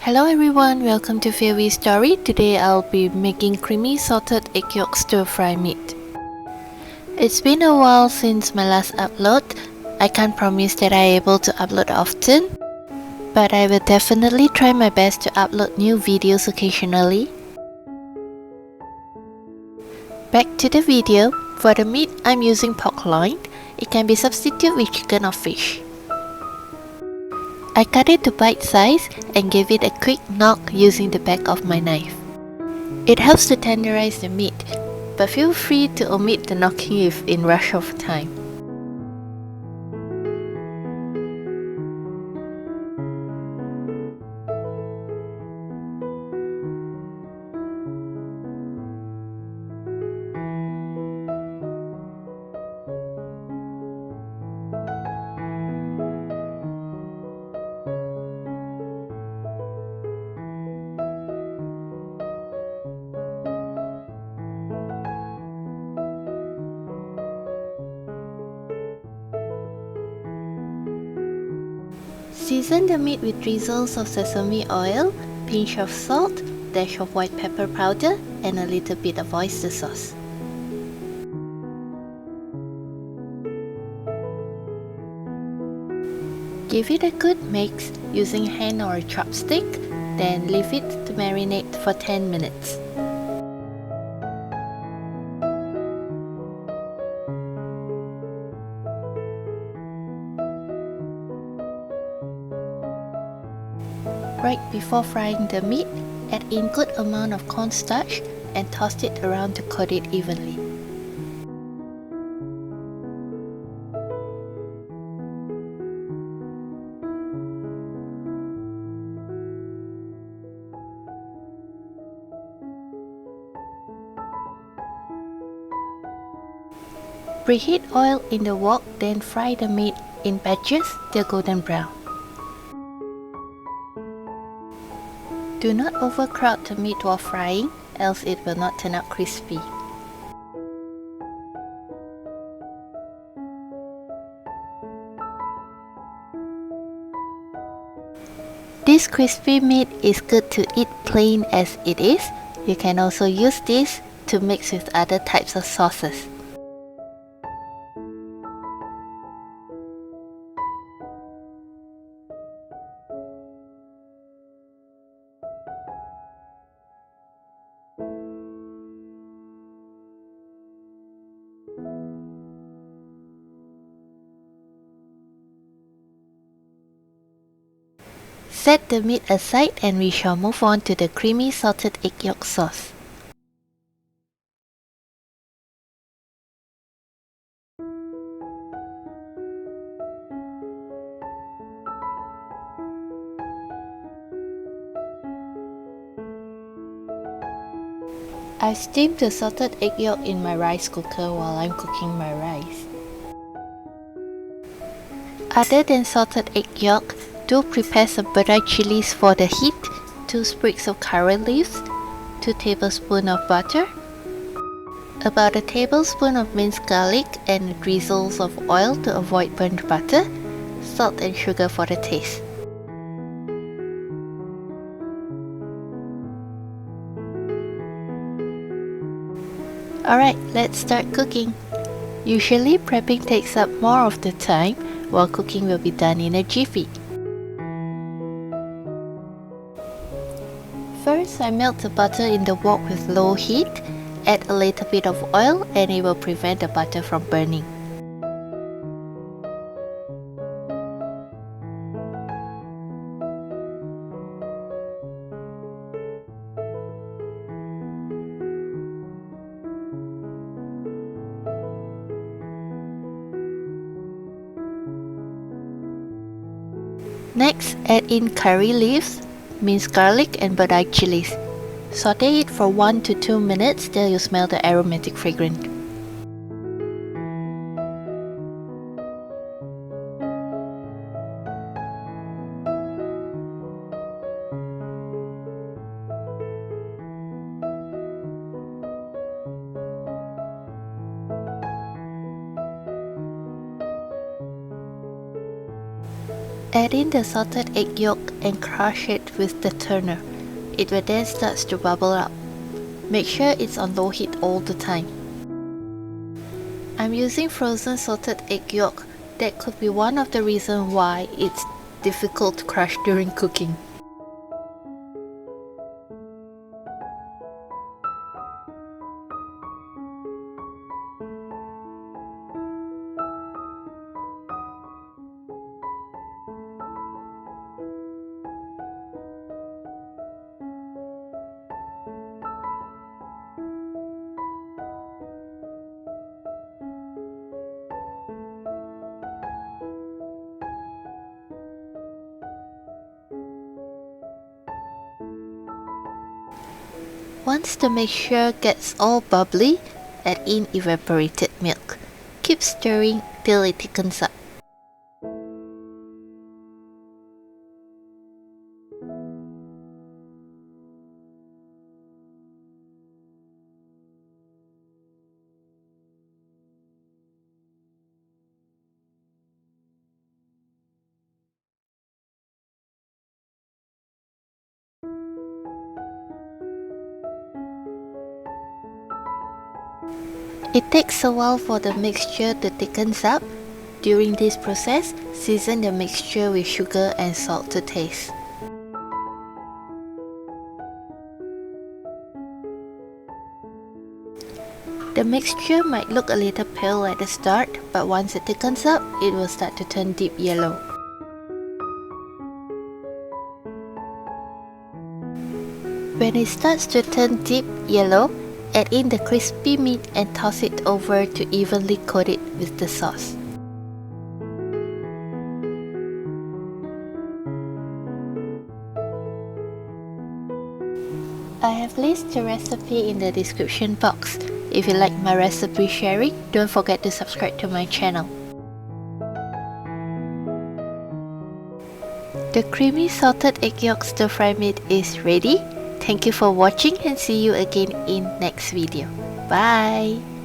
Hello everyone, welcome to PhilVie story. Today I'll be making creamy salted egg yolk stir fry meat. It's been a while since my last upload. I can't promise that I'm able to upload often, but I will definitely try my best to upload new videos occasionally. Back to the video. For the meat, I'm using pork loin. It can be substituted with chicken or fish. I cut it to bite size and give it a quick knock using the back of my knife. It helps to tenderize the meat, but feel free to omit the knocking if in rush of time. Season the meat with drizzles of sesame oil, pinch of salt, dash of white pepper powder, and a little bit of oyster sauce. Give it a good mix using a hand or a chopstick, then leave it to marinate for 10 minutes. Right before frying the meat, add in good amount of cornstarch and toss it around to coat it evenly. Preheat oil in the wok, then fry the meat in batches till golden brown. Do not overcrowd the meat while frying, else it will not turn out crispy. This crispy meat is good to eat plain as it is. You can also use this to mix with other types of sauces. Set the meat aside and we shall move on to the creamy salted egg yolk sauce. I steamed the salted egg yolk in my rice cooker while I'm cooking my rice. Other than salted egg yolk, do prepare some butter chilies for the heat, 2 sprigs of curry leaves, 2 tablespoons of butter, about a tablespoon of minced garlic and drizzles of oil to avoid burnt butter, salt and sugar for the taste. Alright, let's start cooking. Usually prepping takes up more of the time, while cooking will be done in a jiffy. First, I melt the butter in the wok with low heat, add a little bit of oil and it will prevent the butter from burning. Next, add in curry leaves, minced garlic and butter chilies. Saute it for 1 to 2 minutes till you smell the aromatic fragrant. Add in the salted egg yolk and crush it with the turner. It will then start to bubble up. Make sure it's on low heat all the time. I'm using frozen salted egg yolk. That could be one of the reasons why it's difficult to crush during cooking. Once the mixture gets all bubbly, add in evaporated milk. Keep stirring till it thickens up. It takes a while for the mixture to thicken up. During this process, season the mixture with sugar and salt to taste. The mixture might look a little pale at the start, but once it thickens up, it will start to turn deep yellow. When it starts to turn deep yellow, add in the crispy meat and toss it over to evenly coat it with the sauce. I have listed the recipe in the description box. If you like my recipe sharing, don't forget to subscribe to my channel. The creamy salted egg yolk stir fry meat is ready. Thank you for watching and see you again in next video. Bye!